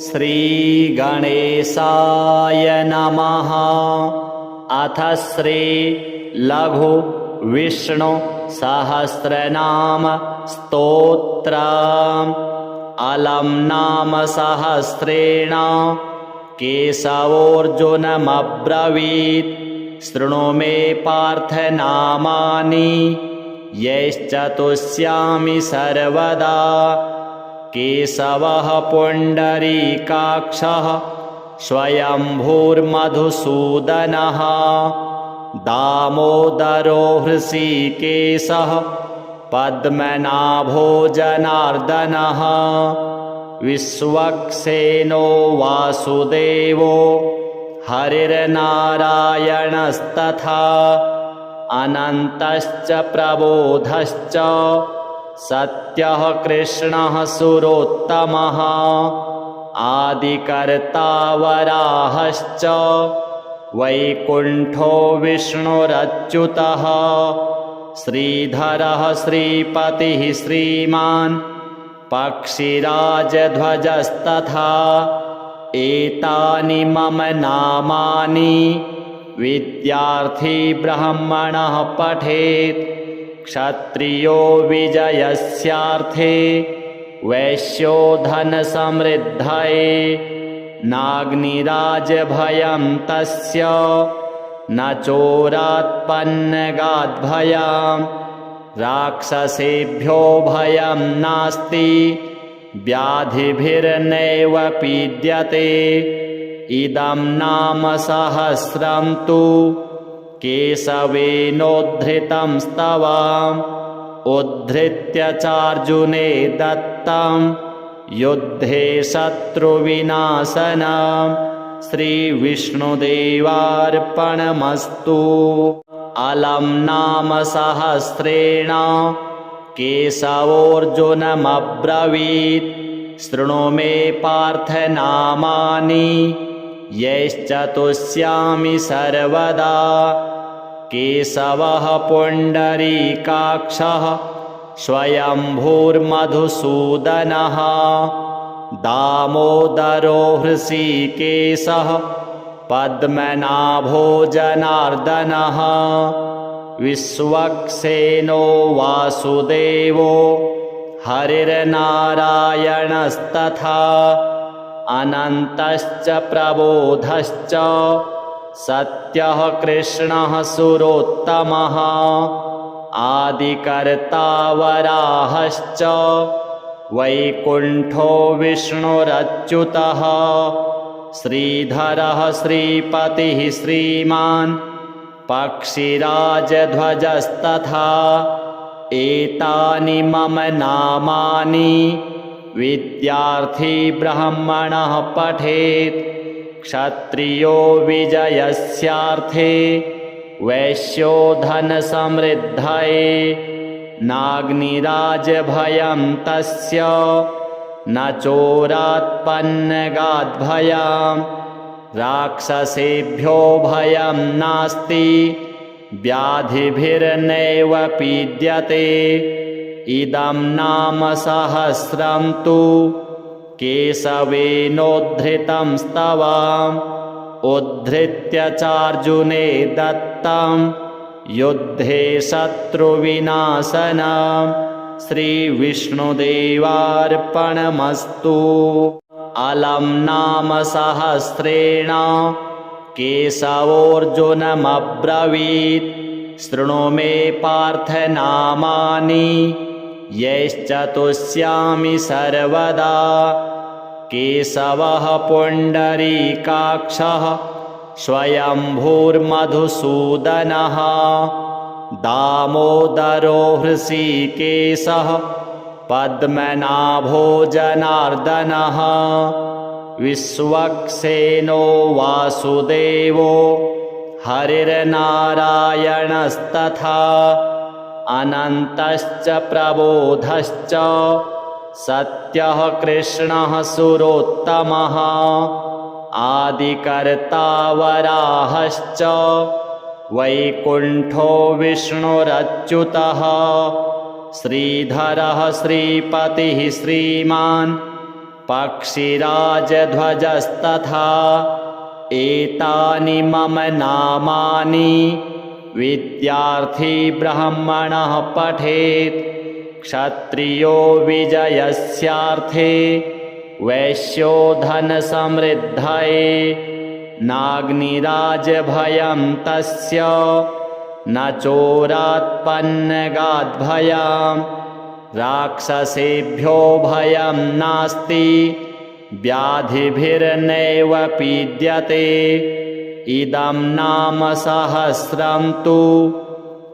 श्रीगणेशाय नमः। अथ श्री लघु विष्णु सहस्रनाम स्तोत्रम्। अलम् नाम सहस्रेण केशवोऽर्जुनमब्रवीत्। शृणु मे पार्थ नामानि यैश्च तुष्यामि सर्वदा। केशवः पुण्डरीकाक्षः स्वयंभूर्मधुसूदनः। दामोदरो हृषीकेशः पद्मनाभो जनार्दनः। विश्वक्सेनो वासुदेवो हरिर्नारायणस्तथा। अनन्तश्च प्रबोधश्च सत्यः कृष्णः सुरोत्तमः। आदिकर्ता वराहश्च वैकुण्ठो विष्णुरच्युतः। श्रीधरः श्रीपतिः श्रीमान् पक्षिराजध्वजस्तथा। एतानि मम नामानि विद्यार्थी ब्राह्मणः पठेत्। क्षत्रियो विजयस्यार्थे वैश्यो धनसमृद्धये। नाग्निराजभयं तस्य न चोरात्पन्नगाद्भयम्। राक्षसेभ्यो भयं नास्ति व्याधिभिर्नैव पीड्यते। इदं नाम सहस्रं तु केशवेनोद्धृतं स्तवम्। उद्धृत्य चार्जुने दत्तं युद्धे शत्रुविनाशनम्। श्रीविष्णुदेवार्पणमस्तु। अलम् नाम सहस्रेण केशवोऽर्जुनमब्रवीत्। शृणु मे पार्थ नामानि यैश्च तुष्यामि सर्वदा। केशवः पुण्डरीकाक्षः स्वयंभूर्मधुसूदनः। दामोदरो हृषीकेशः पद्मनाभो जनार्दनः। विश्वक्सेनो वासुदेवो हरिर्नारायणस्तथा। अनन्तश्च प्रबोधश्च सत्यः कृष्णः सुरोत्तमः। आदिकर्ता वराहश्च वैकुण्ठो विष्णुरच्युतः। श्रीधरः श्रीपतिः श्रीमान् पक्षिराजध्वजस्तथा। एतानि मम नामानि विद्यार्थी ब्राह्मणः पठेत्। क्षत्रियो विजयस्यार्थे वैश्यो धनसमृद्धये। नाग्निराजभयं तस्य न चोरात्पन्नगाद्भयम्। राक्षसेभ्यो भयं नास्ति व्याधिभिर्नैव पीड्यते। इदं नाम सहस्रं तु केशवेनोद्धृतं स्तवम्। उद्धृत्य चार्जुने दत्तं युद्धे शत्रुविनाशनम्। श्रीविष्णुदेवार्पणमस्तु। अलम् नाम सहस्रेण केशवोऽर्जुनमब्रवीत्। शृणु मे पार्थ नामानि यैश्च तुष्यामि सर्वदा। केशवः पुण्डरीकाक्षः स्वयंभूर्मधुसूदनः। दामोदरो हृषीकेशः पद्मनाभो जनार्दनः। विश्वक्सेनो वासुदेवो हरिर्नारायणस्तथा। अनन्तश्च प्रबोधश्च सत्यः कृष्णः सुरोत्तमः। आदिकर्ता वराहश्च वैकुण्ठो विष्णुरच्युतः। श्रीधरः श्रीपतिः श्रीमान् पक्षिराजध्वजस्तथा एतानि मम नामानि विद्यार्थी ब्राह्मणः पठेत्। क्षत्रियो विजयस्यार्थे वैश्यो धनसमृद्धये नाग्निराजभयं तस्य न चोरात्पन्नगाद्भयम्। राक्षसेभ्यो भयं नास्ति व्याधिभिर्नैव पीड्यते। इदं नाम सहस्रं तु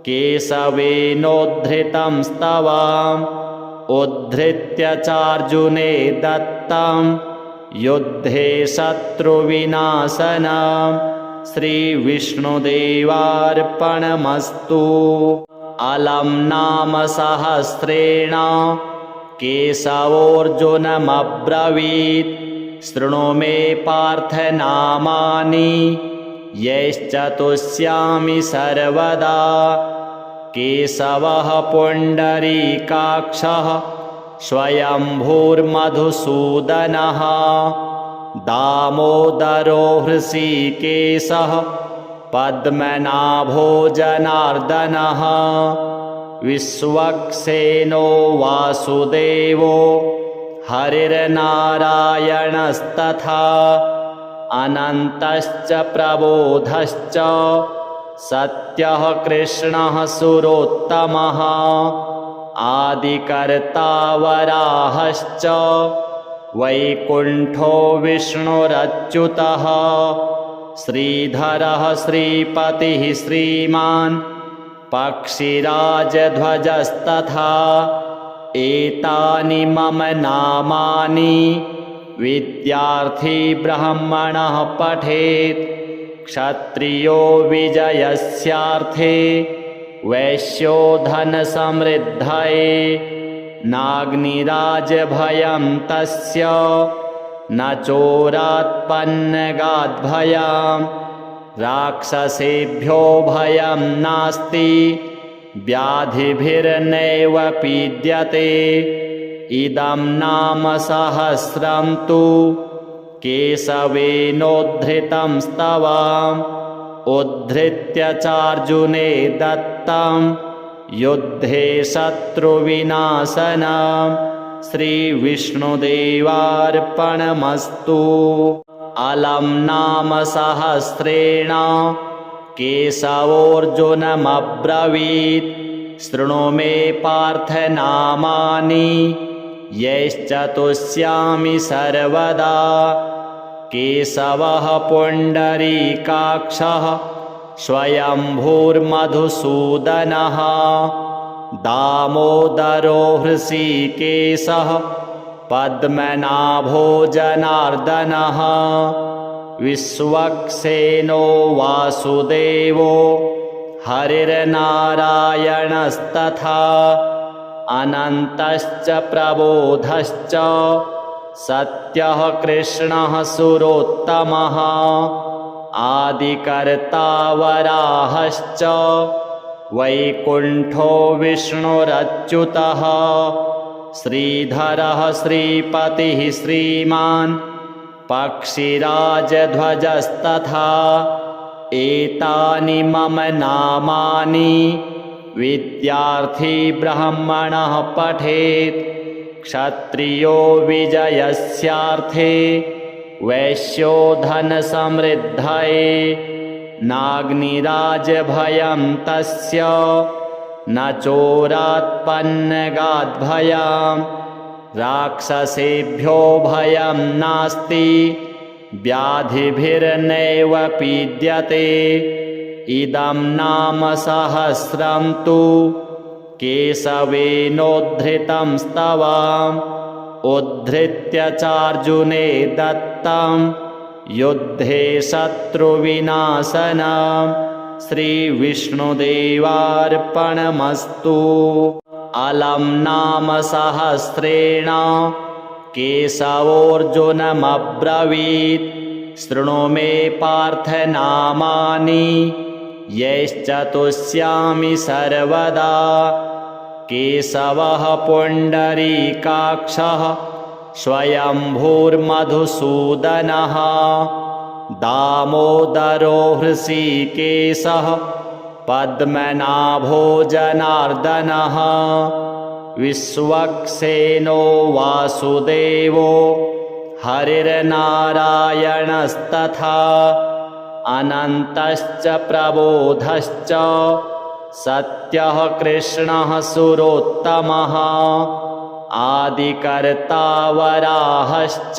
केशवेनोद्धृतं स्तवम्। उद्धृत्य चार्जुने दत्तं युद्धे शत्रुविनाशनम्। श्रीविष्णुदेवार्पणमस्तु। अलं नाम सहस्रेण केशवोऽर्जुनमब्रवीत्। शृणु मे पार्थ नामानि यैश्चतुष्यामि सर्वदा। केशवः पुण्डरीकाक्षः स्वयंभूर्मधुसूदनः। दामोदरो हृषीकेशः पद्मनाभो जनार्दनः। विश्वक्सेनो वासुदेवो हरिर्नारायणस्तथा। अनन्तश्च प्रबोधश्च सत्यः कृष्णः सुरोत्तमः। आदिकर्ता वराहश्च वैकुण्ठो विष्णुरच्युतः। श्रीधरः श्रीपतिः श्रीमान् पक्षिराजध्वजस्तथा। एतानि मम नामानि विद्यार्थी ब्राह्मणः पठेत्। क्षत्रियो विजयस्यार्थे वैश्यो धनसमृद्धये नाग्निराजभयं तस्य न चोरात्पन्नगाद्भयम्। राक्षसेभ्यो भयं नास्ति व्याधिभिर्नैव पीड्यते। इदं नाम सहस्रं तु केशवेनोद्धृतं स्तवम्। उद्धृत्य चार्जुने दत्तं युद्धे शत्रुविनाशनम्। श्रीविष्णुदेवार्पणमस्तु। अलं नाम सहस्रेण केशवोऽर्जुनमब्रवीत्। शृणु मे पार्थ नामानि यैश्चतुष्यामि सर्वदा। केशवः पुण्डरीकाक्षः स्वयंभूर्मधुसूदनः। दामोदरो हृषीकेशः पद्मनाभो जनार्दनः। विश्वक्सेनो वासुदेवो हरिर्नारायणस्तथा। अनन्तश्च प्रबोधश्च सत्यः कृष्णः सुरोत्तमः। आदिकर्ता वराहश्च वैकुण्ठो विष्णुरच्युतः। श्रीधरः श्रीपतिः श्रीमान् पक्षिराजध्वजस्तथा। एतानि मम नामानि विद्यार्थी ब्राह्मणः पठेत्। क्षत्रियो विजयस्यार्थे वैश्यो धनसमृद्धये नाग्निराजभयं तस्य न चोरात्पन्नगाद्भयम्। राक्षसेभ्यो भयं नास्ति व्याधिभिर्नैव पीड्यते। इदं नाम सहस्रं तु केशवेनोद्धृतं स्तवम्। उद्धृत्य चार्जुने दत्तं युद्धे शत्रुविनाशनम्। श्रीविष्णुदेवार्पणमस्तु। अलं नाम सहस्रेण केशवोऽर्जुनमब्रवीत्। शृणु मे पार्थ नामानि यैश्चतुष्यामि सर्वदा। केशवः पुण्डरीकाक्षः स्वयंभूर्मधुसूदनः दामोदरो हृषीकेशः पद्मनाभो जनार्दनः विश्वक्सेनो वासुदेवो हरिर्नारायणस्तथा अनन्तश्च प्रबोधश्च सत्यः कृष्णः सुरोत्तमः आदिकर्ता वराहश्च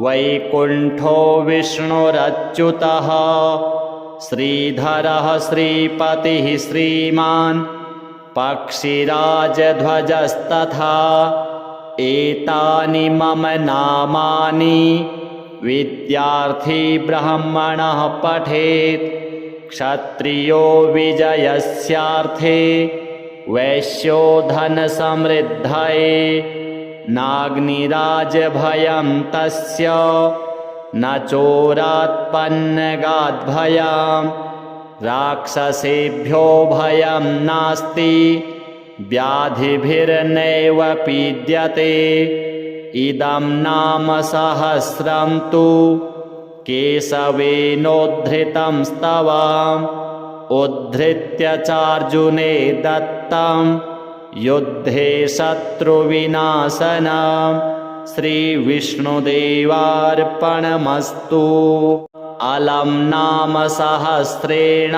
वैकुण्ठो विष्णुरच्युतः श्रीधरः श्रीपतिः श्रीमान् पक्षिराजध्वजस्तथा एतानि मम नामानि विद्यार्थी ब्राह्मणः पठेत् क्षत्रियो विजयस्यार्थे वैश्यो धनसमृद्धये नाग्निराजभयं तस्य न चोरात्पन्नगाद्भयम् राक्षसेभ्यो भयं नास्ति व्याधिभिर्नैव पीड्यते इदं नाम सहस्रं तु केशवेनोद्धृतं स्तवम् उद्धृत्य चार्जुने दत्तं युद्धे शत्रुविनाशनम् श्रीविष्णुदेवार्पणमस्तु। अलं नाम सहस्रेण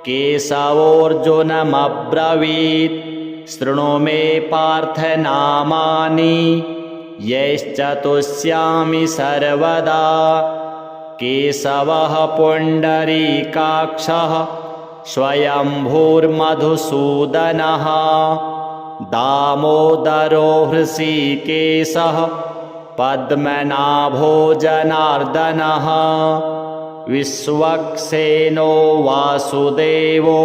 केशवोऽर्जुनमब्रवीत् शृणु मे पार्थ नामानि यैश्चतुष्यामि सर्वदा केशवः पुण्डरीकाक्षः स्वयंभूर्मधुसूदनः दामोदरो हृषीकेशः पद्मनाभो जनार्दनः विश्वक्सेनो वासुदेवो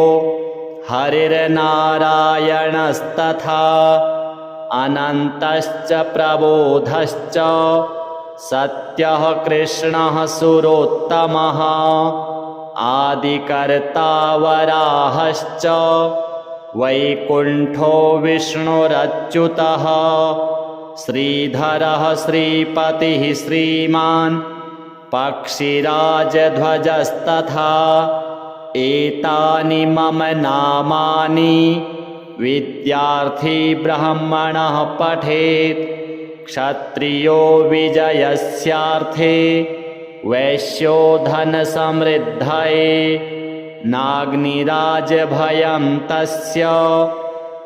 हरिर्नारायणस्तथा अनन्तश्च प्रबोधश्च सत्यः कृष्णः सुरोत्तमः आदिकर्ता वराहश्च वैकुण्ठो विष्णुरच्युतः श्रीधरः श्रीपतिः श्रीमान् पक्षिराजध्वजस्तथा एतानि मम नामानि विद्यार्थी ब्राह्मणः पठेत् क्षत्रियो विजयस्यार्थे वैश्यो धनसमृद्धये नाग्निराजभयं तस्य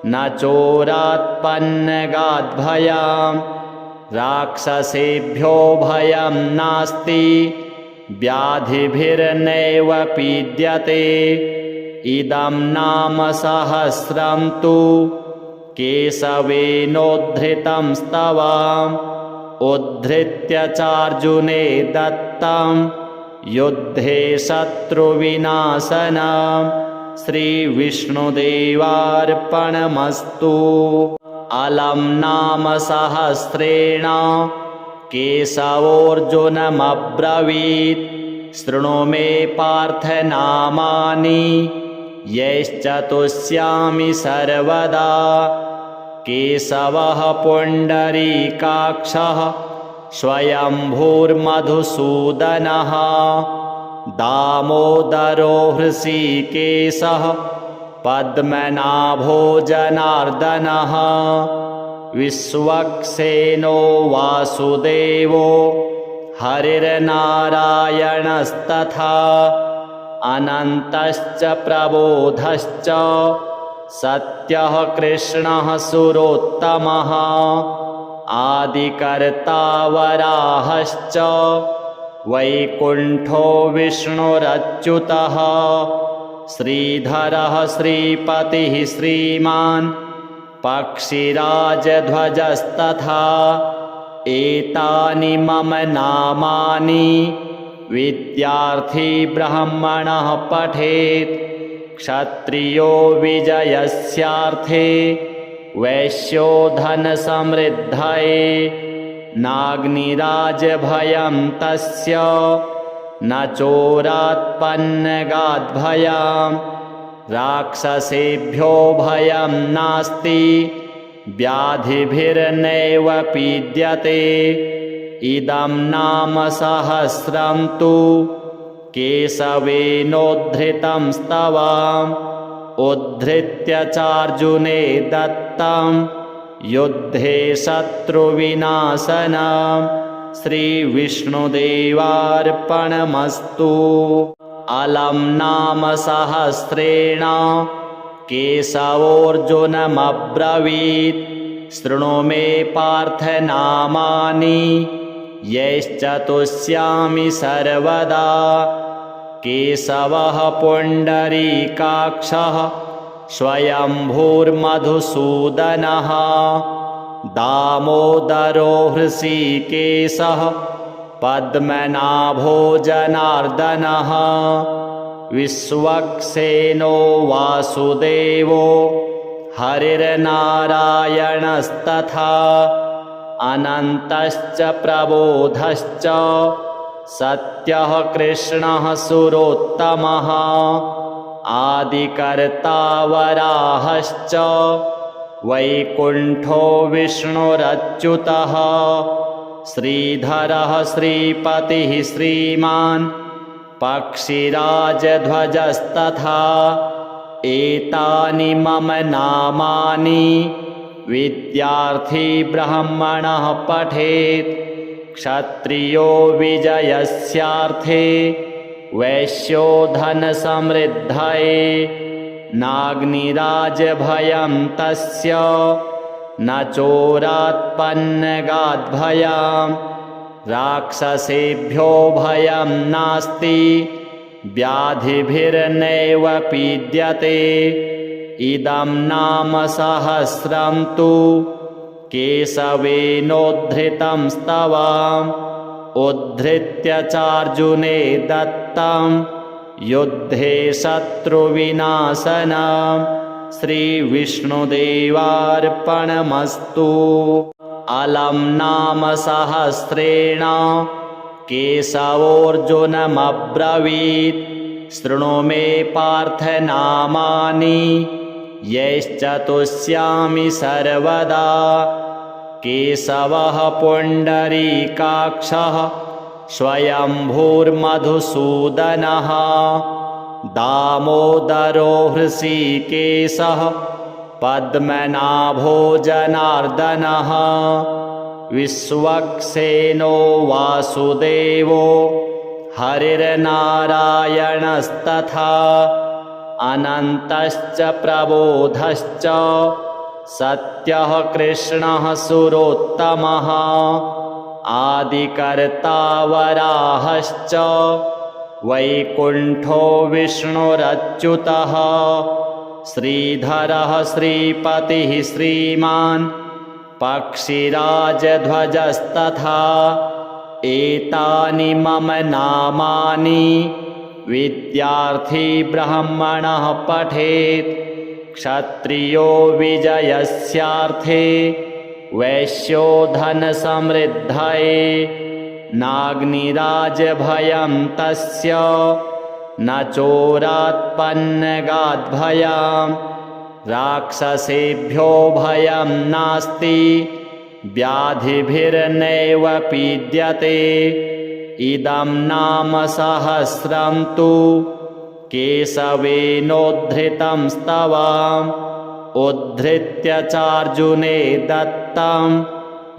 न चोरात्पन्नगाद्भयम् राक्षसेभ्यो भयं नास्ति व्याधिभिर्नैव पीड्यते इदं नाम सहस्रं तु केशवेनोद्धृतं स्तवम् उद्धृत्य चार्जुने दत्तं युद्धे शत्रुविनाशनम् श्रीविष्णुदेवार्पणमस्तु। अलं नाम सहस्रेण केशवोऽर्जुनमब्रवीत् शृणु मे पार्थ नामानि यैश्चतुष्यामि सर्वदा केशवः पुण्डरीकाक्षः स्वयंभूर्मधुसूदनः दामोदरो हृषीकेशः पद्मनाभो जनार्दनः विश्वक्सेनो वासुदेवो हरिर्नारायणस्तथा अनन्तश्च प्रबोधश्च सत्यः कृष्णः सुरोत्तमः आदिकर्ता वराहश्च वैकुण्ठो विष्णुरच्युतः श्रीधरः श्रीपतिः श्रीमान् पक्षिराजध्वजस्तथा एतानि मम नामानि विद्यार्थी ब्राह्मणः पठेत् क्षत्रियो विजयस्यार्थे वैश्यो धनसमृद्धये नाग्निराजभयं तस्य न चोरात्पन्नगाद्भयम् राक्षसेभ्यो भयं नास्ति व्याधिभिर्नैव पीड्यते। इदं नाम सहस्रं तु केशवेनोद्धृतं स्तवम्। उद्धृत्य चार्जुने दत्तं युद्धे शत्रुविनाशनम्। श्रीविष्णुदेवार्पणमस्तु। अलं नाम सहस्रेण केशवोऽर्जुनमब्रवीत्। शृणु मे पार्थ नामानि यैश्चतुष्यामि सर्वदा। केशवः पुण्डरीकाक्षः स्वयंभूर्मधुसूदनः। दामोदरो हृषीकेशः पद्मनाभो जनार्दनः। विश्वक्सेनो वासुदेवो हरिर्नारायणस्तथा। अनन्तश्च प्रबोधश्च सत्यः कृष्णः सुरोत्तमः। आदिकर्ता वराहश्च वैकुण्ठो विष्णुरच्युतः। श्रीधरः श्रीपतिः श्रीमान् पक्षिराजध्वजस्तथा। एतानि मम नामानि विद्यार्थी ब्राह्मणः पठेत्। क्षत्रियो विजयस्यार्थे वैश्यो धनसमृद्धये। नाग्निराजभयं तस्य न चोरात्पन्नगाद्भयम्। राक्षसेभ्यो भयं नास्ति व्याधिभिर्नैव पीड्यते। इदं नाम सहस्रं तु केशवेनोद्धृतं स्तवम्। उद्धृत्य चार्जुने दत्तं युद्धे शत्रुविनाशनम्। श्रीविष्णुदेवार्पणमस्तु। अलं नाम सहस्रेण केशवोऽर्जुनमब्रवीत्। शृणु मे पार्थ नामानि यैश्चतुष्यामि सर्वदा। केशवः पुण्डरीकाक्षः स्वयंभूर्मधुसूदनः। दामोदरो हृषीकेशः पद्मनाभो जनार्दनः। विश्वक्सेनो वासुदेवो हरिर्नारायणस्तथा। अनन्तश्च प्रबोधश्च सत्यः कृष्णः सुरोत्तमः। आदिकर्ता वराहश्च वैकुण्ठो विष्णुरच्युतः। श्रीधरः श्रीपतिः श्रीमान् पक्षिराजध्वजस्तथा। एतानि मम नामानि विद्यार्थी ब्राह्मणः पठेत्। क्षत्रियो विजयस्यार्थे वैश्यो धनसमृद्धये। नाग्निराजभयं तस्य न चोरात्पन्नगाद्भयम्। राक्षसेभ्यो भयं नास्ति व्याधिभिर्नैव पीड्यते। इदं नाम सहस्रं तु केशवेनोद्धृतं स्तवम्। उद्धृत्य चार्जुने दत्तं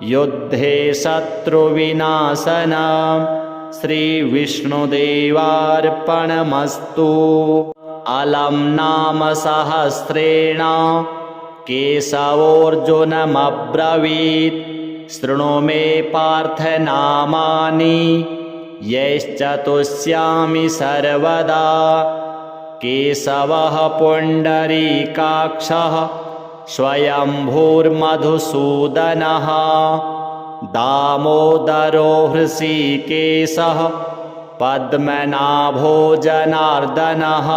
युद्धे शत्रुविनाशनम्। श्रीविष्णुदेवार्पणमस्तु। अलं नाम सहस्रेण केशवोऽर्जुनमब्रवीत्। शृणु मे पार्थ नामानि यैश्चतुष्यामि सर्वदा। केशवः पुण्डरीकाक्षः स्वयंभूर्मधुसूदनः। दामोदरो हृषीकेशः पद्मनाभो जनार्दनः।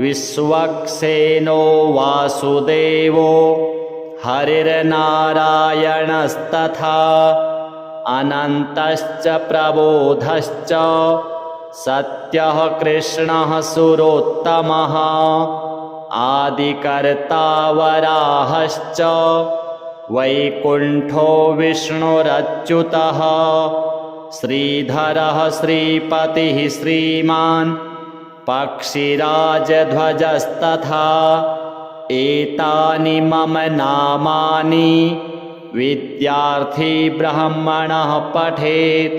विश्वक्सेनो वासुदेवो हरिर्नारायणस्तथा। अनन्तश्च प्रबोधश्च सत्यः कृष्णः सुरोत्तमः। आदिकर्ता वराहश्च वैकुण्ठो विष्णुरच्युतः श्रीधरः श्रीपतिः श्रीमान् पक्षिराजध्वजस्तथा एतानि मम नामानि विद्यार्थी ब्राह्मणः पठेत्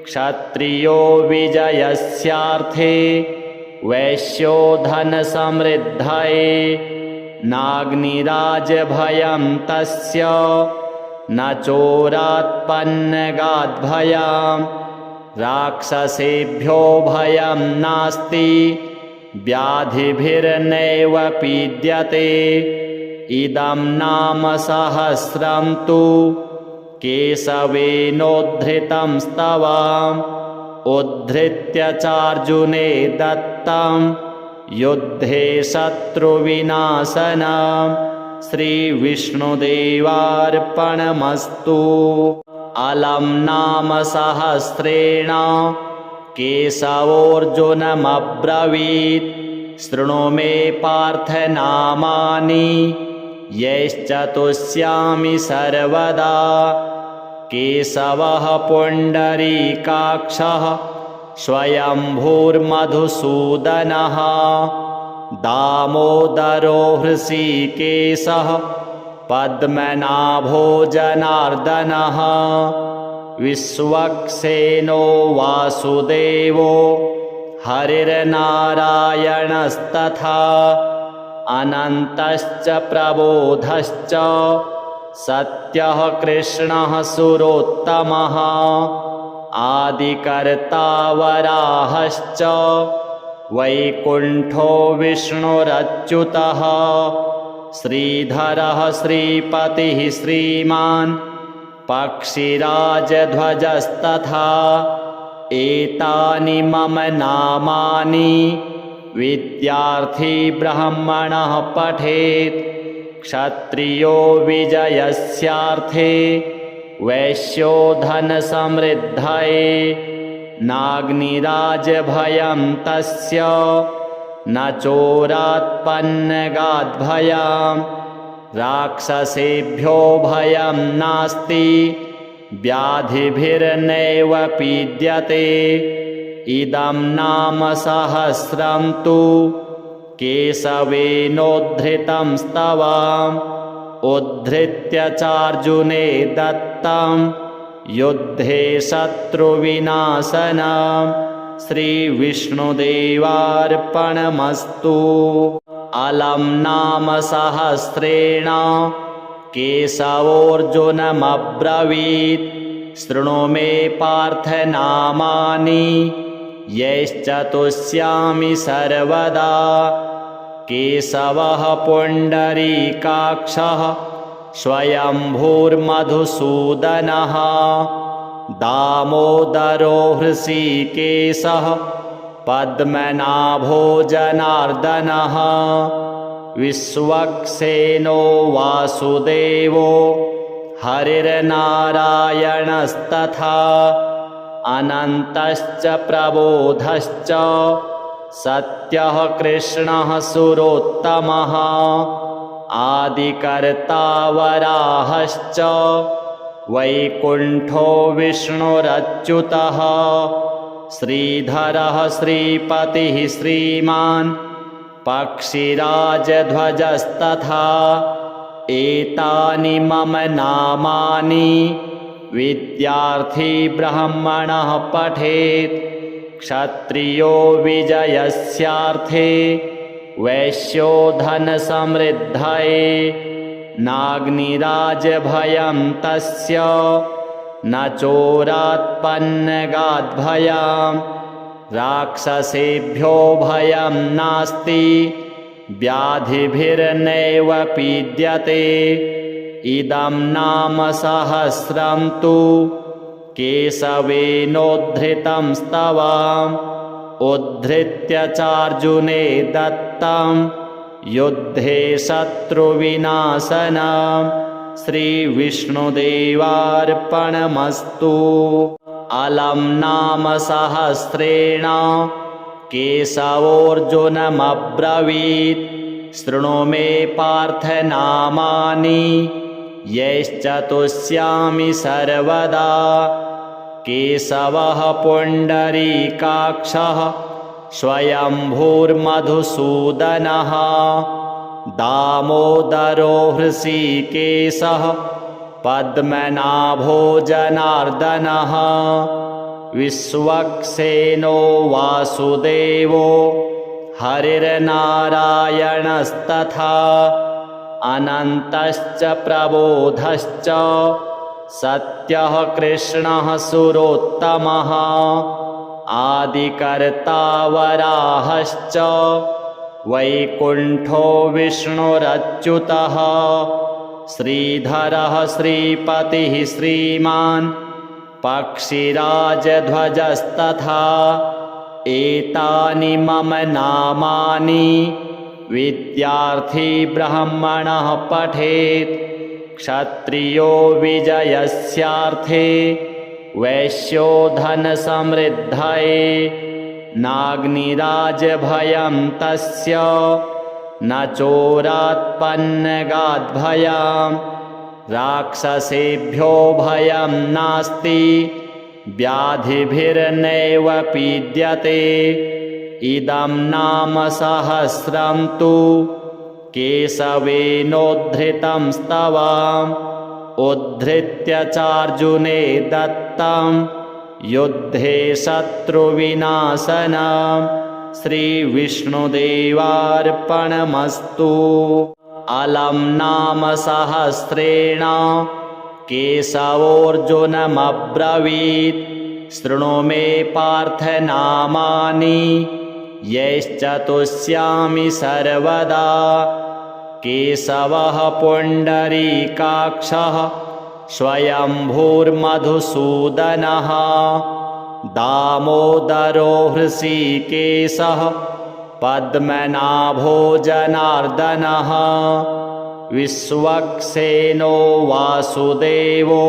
क्षत्रियो विजयस्यार्थे वैश्यो धनसमृद्धये नाग्निराजभयं तस्य न चोरात्पन्नगाद्भयम् राक्षसेभ्यो भयं नास्ति व्याधिभिर्नैव पीड्यते इदं नाम सहस्रं तु केशवेनोद्धृतं स्तवम् उद्धृत्य चार्जुने दत्तं युद्धे शत्रुविनाशनं श्रीविष्णुदेवार्पणमस्तु। अलं नाम सहस्रेण केशवोऽर्जुनमब्रवीत् शृणु मे पार्थ नामानि यैश्चतुष्यामि सर्वदा केशवः पुण्डरीकाक्षः स्वयंभूर्मधुसूदनः दामोदरो हृषीकेशः पद्मनाभो जनार्दनः विश्वक्सेनो वासुदेवो हरिर्नारायणस्तथा अनन्तश्च प्रबोधश्च सत्यः कृष्णः सुरोत्तमः आदिकर्ता वराहश्च वैकुण्ठो विष्णुरच्युतः श्रीधरः श्रीपतिः श्रीमान् पक्षिराजध्वजस्तथा एतानि मम नामानि विद्यार्थी ब्राह्मणः पठेत् क्षत्रियो विजयस्यार्थे वैश्यो धनसमृद्धये नाग्निराजभयं तस्य न चोरात्पन्नगाद्भयम् राक्षसेभ्यो भयं नास्ति व्याधिभिर्नैव पीड्यते इदं नाम सहस्रं तु केशवेनोद्धृतं स्तवम् उद्धृत्य चार्जुने दत्तं युद्धे शत्रुविनाशनं श्रीविष्णुदेवार्पणमस्तु। अलं नाम सहस्रेण केशवोऽर्जुनमब्रवीत् शृणु मे पार्थ नामानि यैश्चतुष्यामि सर्वदा केशवः पुण्डरीकाक्षः स्वयंभूर्मधुसूदनः दामोदरो हृषीकेशः पद्मनाभो जनार्दनः विश्वक्सेनो वासुदेवो हरिर्नारायणस्तथा अनन्तश्च प्रबोधश्च सत्यः कृष्णः सुरोत्तमः आदिकर्ता वराहश्च वैकुण्ठो विष्णुरच्युतः श्रीधरः श्रीपतिः श्रीमान् पक्षिराजध्वजस्तथा एतानि मम नामानि विद्यार्थी ब्राह्मणः पठेत् क्षत्रियो विजयस्यार्थे वैश्यो धनसमृद्धये नाग्निराजभयं तस्य न चोरात्पन्नगाद्भयम् राक्षसेभ्यो भयं नास्ति व्याधिभिर्नैव पीड्यते इदं नाम सहस्रं तु केशवेनोद्धृतं स्तवम् उद्धृत्य चार्जुने दत्तं युद्धे शत्रुविनाशनं श्रीविष्णुदेवार्पणमस्तु। अलं नाम सहस्रेण केशवोऽर्जुनमब्रवीत् शृणु मे पार्थ नामानि यैश्च तुष्यामि सर्वदा। केशवः पुण्डरीकाक्षः स्वयंभूर्मधुसूदनः दामोदरो हृषीकेशः पद्मनाभो जनार्दनः विश्वक्सेनो वासुदेवो हरिर्नारायणस्तथा अनन्तश्च प्रबोधश्च सत्यः कृष्णः सुरोत्तमः आदिकर्ता वराहश्च वैकुण्ठो विष्णुरच्युतः श्रीधरः श्रीपतिः श्रीमान् पक्षिराजध्वजस्तथा एतानि मम नामानि विद्यार्थी ब्राह्मणः पठेत् क्षत्रियो विजयस्यार्थे वैश्यो धनसमृद्धये नाग्निराजभयं तस्य न चोरात्पन्नगाद्भयं राक्षसेभ्यो भयं नास्ति व्याधिभिर्नैव पीड्यते इदं नाम सहस्रं तु केशवेनोद्धृतं स्तवम् उद्धृत्य चार्जुने दत्तं युद्धे शत्रुविनाशनं श्रीविष्णुदेवार्पणमस्तु। अलं नाम सहस्रेण केशवोऽर्जुनमब्रवीत् शृणु मे पार्थ नामानि यैश्च तुष्यामि सर्वदा। केशवः पुण्डरीकाक्षः स्वयंभूर्मधुसूदनः दामोदरो हृषीकेशः पद्मनाभो जनार्दनः विश्वक्सेनो वासुदेवो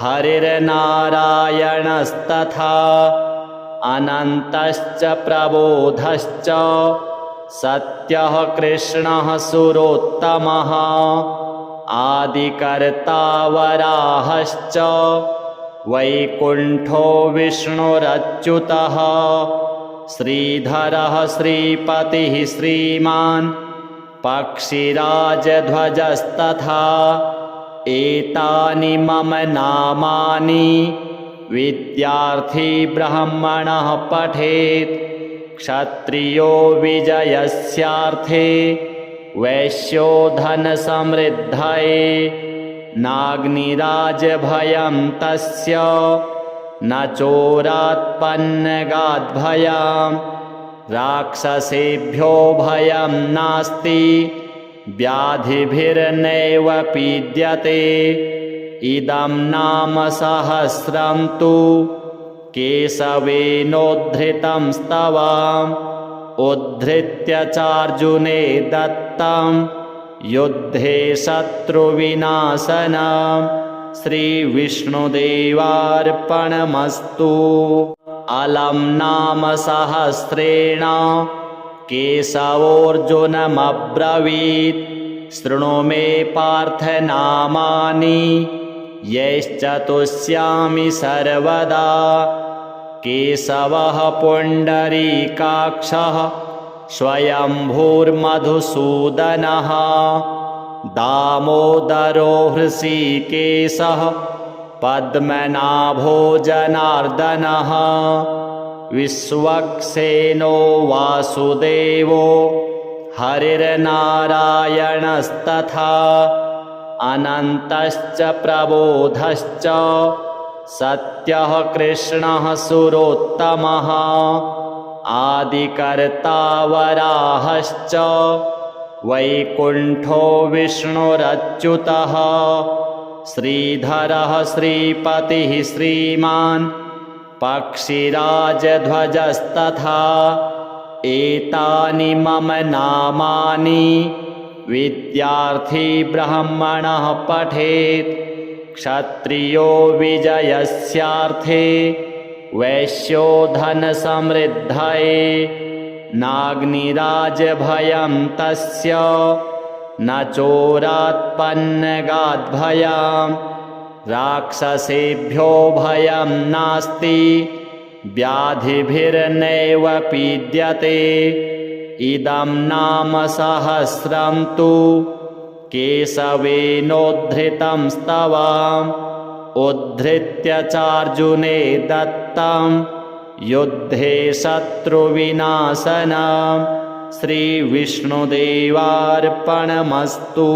हरिर्नारायणस्तथा अनन्तश्च प्रबोधश्च सत्यः कृष्णः सुरोत्तमः आदिकर्ता वराहश्च वैकुण्ठो विष्णुरच्युतः श्रीधरः श्रीपतिः श्रीमान् पक्षिराजध्वजस्तथा एतानि मम नामानि विद्यार्थी ब्राह्मणः पठेत् क्षत्रियो विजयस्यार्थे वैश्यो धनसमृद्धये नाग्निराजभयं तस्य न चोरात्पन्नगाद्भयं राक्षसेभ्यो भयं नास्ति व्याधिभिर्नैव पीड्यते इदं नाम सहस्रं तु केशवेनोद्धृतं स्तवम् उद्धृत्य चार्जुने दत्तं युद्धे शत्रुविनाशनं श्रीविष्णुदेवार्पणमस्तु। अलं नाम सहस्रेण केशवोऽर्जुनमब्रवीत् शृणु मे पार्थ नामानि यैश्च तुष्यामि सर्वदा। केशवः पुण्डरीकाक्षः स्वयंभूर्मधुसूदनः दामोदरो हृषीकेशः पद्मनाभो जनार्दनः विश्वक्सेनो वासुदेवो हरिर्नारायणस्तथा अनन्तश्च प्रबोधश्च सत्यः कृष्णः सुरोत्तमः आदिकर्ता वराहश्च वैकुण्ठो विष्णुरच्युतः श्रीधरः श्रीपतिः श्रीमान् पक्षिराजध्वजस्तथा एतानि मम नामानि विद्यार्थी ब्राह्मणः पठेत् क्षत्रियो विजयस्यार्थे वैश्यो धनसमृद्धये नाग्निराजभयं तस्य न चोरात्पन्नगाद्भयम् राक्षसेभ्यो भयं नास्ति व्याधिभिर्नैव पीड्यते। इदं नाम सहस्रं तु केशवेनोद्धृतं स्तवम् उद्धृत्य चार्जुने दत्तं युद्धे शत्रुविनाशनम् श्रीविष्णुदेवार्पणमस्तु।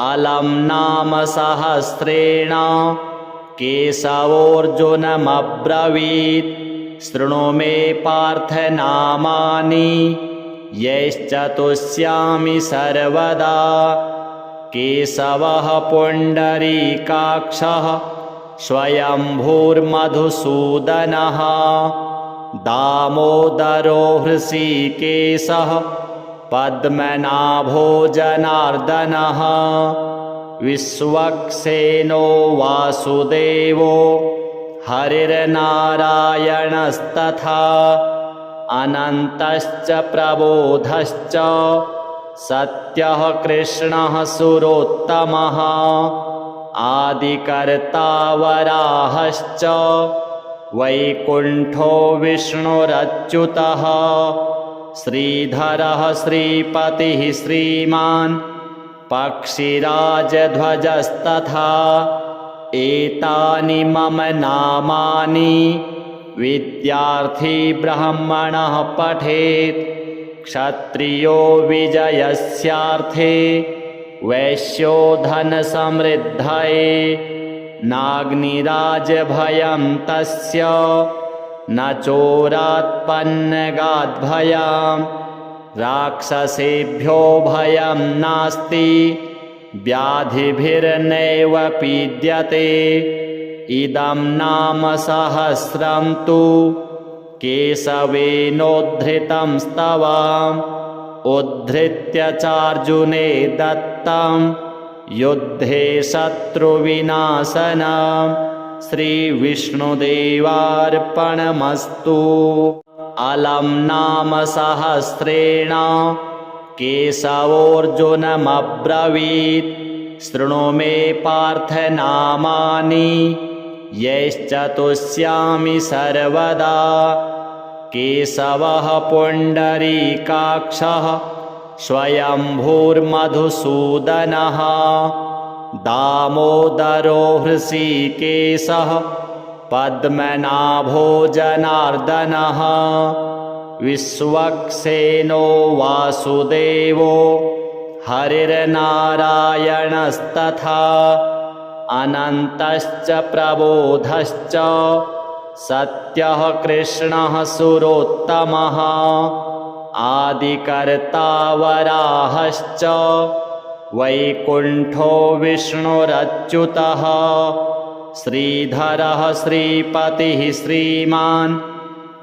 अलं नाम सहस्रेण केशवोऽर्जुनमब्रवीत् शृणु मे पार्थ नामानि यैश्च तुष्यामि सर्वदा। केशवः पुण्डरीकाक्षः स्वयंभूर्मधुसूदनः दामोदरो हृषीकेशः पद्मनाभो जनार्दनः विश्वक्सेनो वासुदेवो हरिर्नारायणस्तथा अनन्तश्च प्रबोधश्च सत्यः कृष्णः सुरोत्तमः आदिकर्ता वराहश्च वैकुण्ठो विष्णुरच्युतः श्रीधरः श्रीपतिः श्रीमान् पक्षिराजध्वजस्तथा एतानि मम नामानि विद्यार्थी ब्राह्मणः पठेत्। क्षत्रियो विजयस्यार्थे वैश्यो धनसमृद्धये नाग्निराजभयं तस्य न चोरात्पन्नगाद्भयम् राक्षसेभ्यो भयं नास्ति व्याधिभिर्नैव पीड्यते। इदं नाम सहस्रं तु केशवेनोद्धृतं स्तवम् उद्धृत्य चार्जुने दत्तं युद्धे शत्रुविनाशनम् श्रीविष्णुदेवार्पणमस्तु। अलं नाम सहस्रेण केशवोऽर्जुनमब्रवीत् शृणु मे पार्थ नामानि यैश्च तुष्यामि सर्वदा। केशवः पुण्डरीकाक्षः स्वयंभूर्मधुसूदनः दामोदरो हृषीकेशः पद्मनाभो जनार्दनः विश्वक्सेनो वासुदेवो हरिर्नारायणस्तथा अनन्तश्च प्रबोधश्च सत्यः कृष्णः सुरोत्तमः आदिकर्ता वराहश्च वैकुण्ठो विष्णुरच्युतः श्रीधरः श्रीपतिः श्रीमान्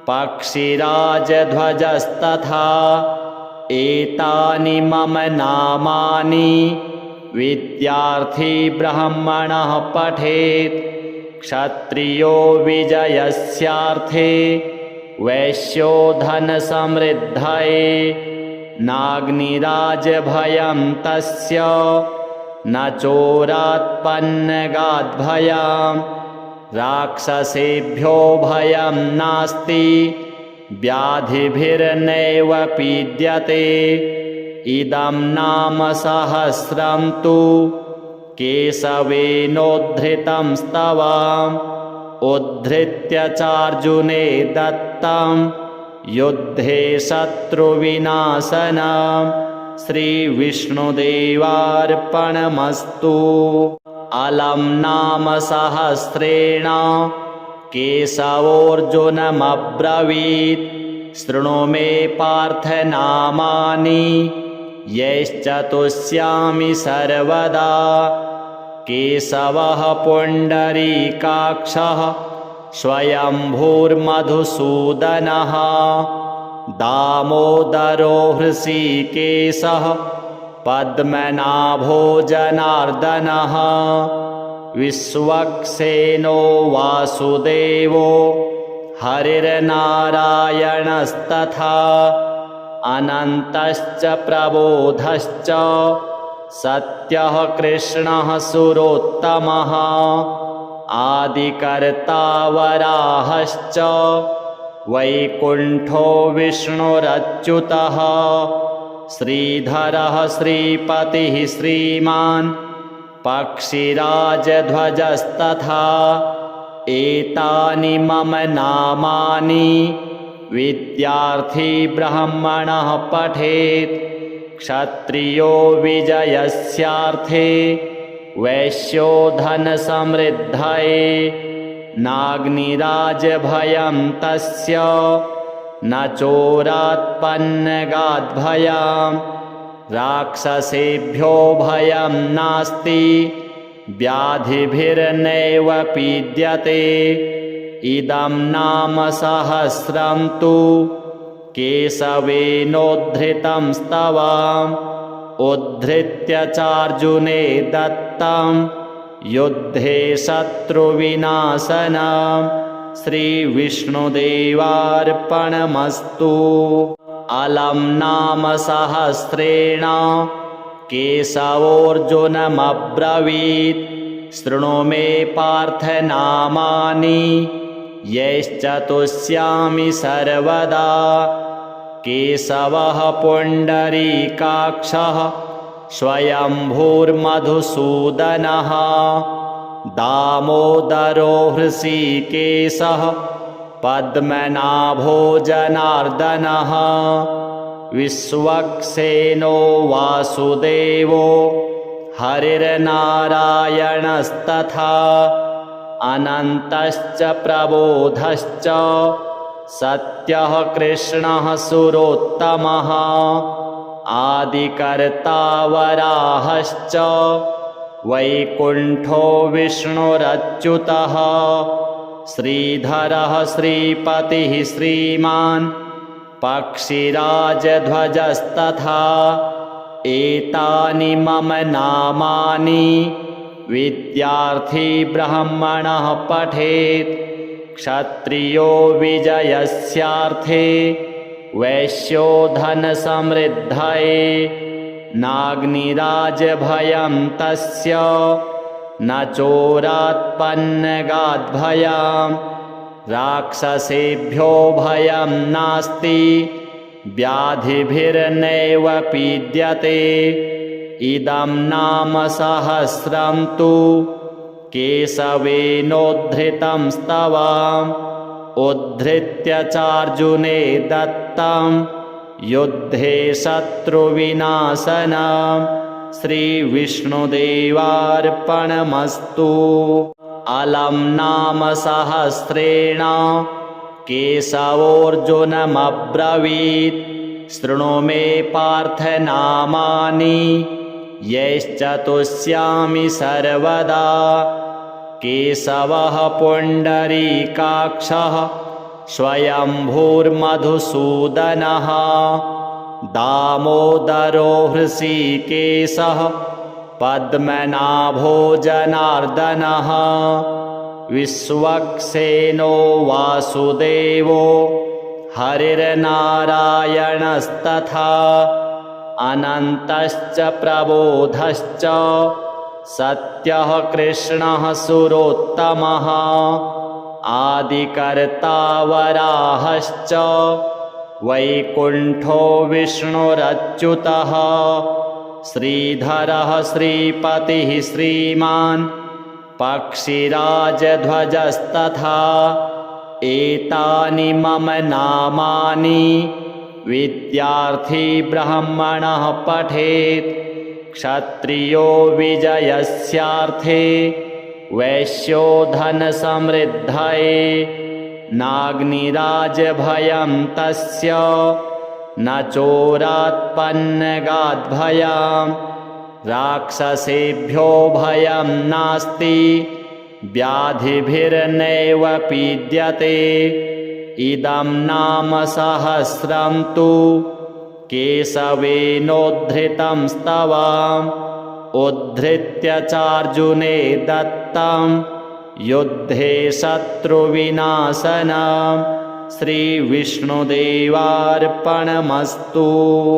पक्षिराजध्वजस्तथा एतानि मम नामानि विद्यार्थी ब्राह्मणः पठेत्। क्षत्रियो विजयस्यार्थे वैश्यो धनसमृद्धये नाग्निराजभयं तस्य न चोरात्पन्नगाद्भयम् राक्षसेभ्यो भयं नास्ति व्याधिभिर्नैव पीड्यते। इदं नाम सहस्रं तु केशवेनोद्धृतं स्तवम् उद्धृत्य चार्जुने दत्तं युद्धे शत्रुविनाशनम् श्रीविष्णुदेवार्पणमस्तु। अलं नाम सहस्रेण केशवोऽर्जुनमब्रवीत् शृणु मे पार्थ नामानि यैश्च तुष्यामि सर्वदा। केशवः पुण्डरीकाक्षः स्वयंभूर्मधुसूदनः दामोदरो हृषीकेशः पद्मनाभो जनार्दनः विश्वक्सेनो वासुदेवो हरिर्नारायणस्तथा अनन्तश्च प्रबोधश्च सत्यः कृष्णः सुरोत्तमः आदिकर्ता वराहश्च वैकुण्ठो विष्णुरच्युतः श्रीधरः श्रीपतिः श्रीमान् पक्षिराजध्वजस्तथा एतानि मम नामानि विद्यार्थी ब्राह्मणः पठेत् क्षत्रियो विजयस्यार्थे वैश्यो धनसमृद्धये नाग्निराजभयं तस्य न चोरात्पन्नगाद्भयं राक्षसेभ्यो भयं नास्ति व्याधिभिर्नैव पीड्यते इदं नाम सहस्रं तु केशवेनोद्धृतं स्तवम् उद्धृत्य चार्जुने दत्तं युद्धे शत्रुविनाशनं श्रीविष्णुदेवार्पणमस्तु। अलं नाम सहस्रेण केशवोऽर्जुनमब्रवीत् शृणु मे पार्थ नामानि यैश्चतुष्यामि सर्वदा केशवः पुण्डरीकाक्षः स्वयंभूर्मधुसूदनः दामोदरो हृषीकेशः पद्मनाभो जनार्दनः विश्वक्सेनो वासुदेवो हरिर्नारायणस्तथा अनन्तश्च प्रबोधश्च सत्यः कृष्णः सुरोत्तमः आदिकर्ता वराहश्च वैकुण्ठो विष्णुरच्युतः श्रीधरः श्रीपतिः श्रीमान् पक्षिराजध्वजस्तथा एतानि मम नामानि विद्यार्थी ब्राह्मणः पठेत् क्षत्रियो विजयस्यार्थे वैश्यो धनसमृद्धये नाग्निराजभयं तस्य न चोरात्पन्नगाद्भयं राक्षसेभ्यो भयं नास्ति व्याधिभिर्नैव पीड्यते इदं नाम सहस्रं तु केशवेनोद्धृतं स्तवम् उद्धृत्य चार्जुने दत्तं युद्धे शत्रुविनाशनं श्रीविष्णुदेवार्पणमस्तु। अलं नाम सहस्रेण केशवोऽर्जुनमब्रवीत् शृणु मे पार्थ नामानि यैश्चतुष्यामि सर्वदा केशवः पुण्डरीकाक्षः स्वयंभूर्मधुसूदनः दामोदरो हृषीकेशः पद्मनाभो जनार्दनः विश्वक्सेनो वासुदेवो हरिर्नारायणस्तथा अनन्तश्च प्रबोधश्च सत्यः कृष्णः सुरोत्तमः आदिकर्ता वराहश्च वैकुण्ठो विष्णुरच्युतः श्रीधरः श्रीपतिः श्रीमान् पक्षिराजध्वजस्तथा एतानि मम नामानि विद्यार्थी ब्राह्मणः पठेत् क्षत्रियो विजयस्यार्थे वैश्यो धनसमृद्धये नाग्निराजभयं तस्य न चोरात्पन्नगाद्भयं राक्षसेभ्यो भयं नास्ति व्याधिभिर्नैव पीड्यते इदं नाम सहस्रं तु केशवेनोद्धृतं स्तवम् उद्धृत्य चार्जुने दत्तं युद्धे शत्रुविनाशनं श्रीविष्णुदेवार्पणमस्तु।